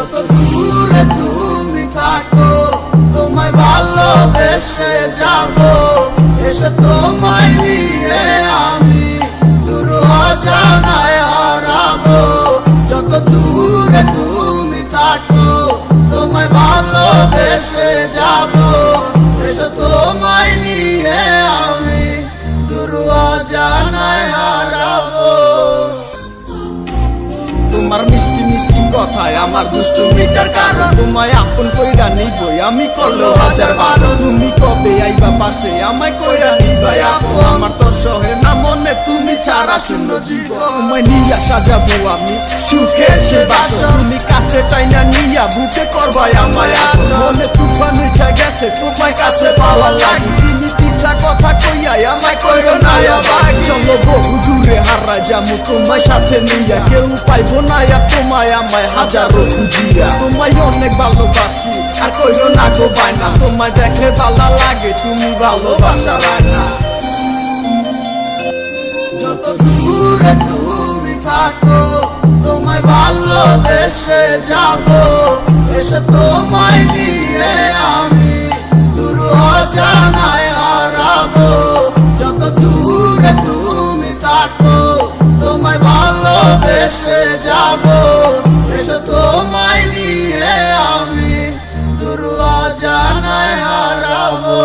যত দূরে তুমি থাকো তোমায় ভালোবেসে যাবো, এসে তোমায় নিয়ে আমি দূর অজানায় হারাবো। যত দূরে তুমি থাকো তোমায় ভালোবেসে যাবো, এসে তোমায় নিয়ে আমি দূর অজানায় হারাবো। তোমার মিষ্টি মিষ্টি কথায় আমার দুষ্টুমিটার কারণ, তোমায় আপন কইরা নিবই আমি করলো হাজার বারো। তুমি কবে আইবা পাশে আমায় কইরা নিবাই আপু, আমার তো সহে না মনে তুমি ছাড়া শূন্য জীবন। তোমায় নিয়া সাজাবো আমি সুখে সে বাসর, তুমি কাছে টাইনা নিয়া বুকে করবাই আমায় আপন। মনে তুফান উঠা গেছে তোমায় কাছে পাওয়া লাগি, তুমি তিতা কথা কইয়াই আমায় কইরো না আবার। চলো বহু দূরে হারা যামু তোমায় সাথে নিয়া, কেউ পাইবো না আর তোমায় আমায় হাজারো খুঁজিয়া। তোমায় অনেক ভালোবাসি আর কইরো না গো বায়না, তোমায় দেখে ভালো লাগে তুমি ভালোবাসা রায়না। যত দূরে তুমি থাকো তোমায় ভালোবেসে যাবো, এসে তোমায় নিয়ে আমি দূর অজানায় হারাবো। যত দূরে তুমি থাকো তোমায় ভালোবেসে যাবো, এসে তোমায় নিয়ে আমি দূর অজানায় হারাবো।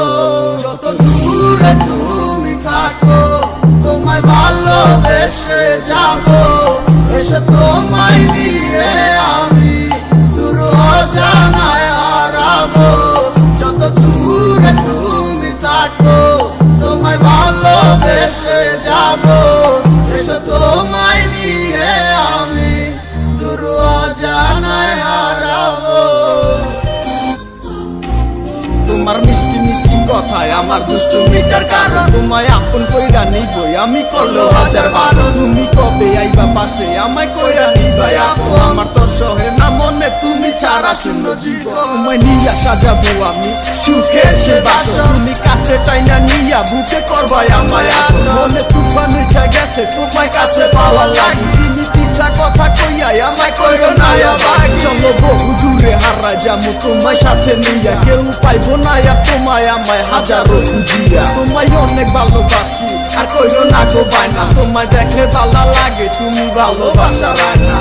যত দূরে তুমি থাকো তোমায় ভালোবেসে যাবো, এসে তোমায় নিয়ে আমি দূর অজানায় হারাবো। যত দূরে তুমি থাকো তোমায় ভালোবেসে যাবো, এসে তোমায় নিয়ে আমি দূর অজানায় হারাবো। তোমার মিষ্টি মিষ্টি কথায় আমার দুষ্টুমিটার কারণ, তোমায় আপন কইরা নিবই আমি করলো হাজার বারো। তুমি কবে আইবা পাশে আমায় কইরা নিবাই আপু, আমার তো সহে না মনে তুমি ছাড়া শূন্য জীবন। তোমায় নিয়া সাজাবো আমি সুখে সে বাসর, তুমি কাছে টাইনা নিয়া বুকে করবাই আমায় আপন। মনে তুফান উঠা গেছে তোমায় কাছে পাওয়া লাগি, তুমি তিতা কথা কইয়াই আমায় কইরো না আবার। চলো বহু দূরে হারা যামু তোমায় সাথে নিয়া, কেউ পাইবো না আর তোমায় আমায় হাজারো খুঁজিয়া। তোমায় অনেক ভালোবাসি আর কইরো না গো বায়না, তোমায় দেখে ভালো লাগে তুমি ভালোবাসা রায়না।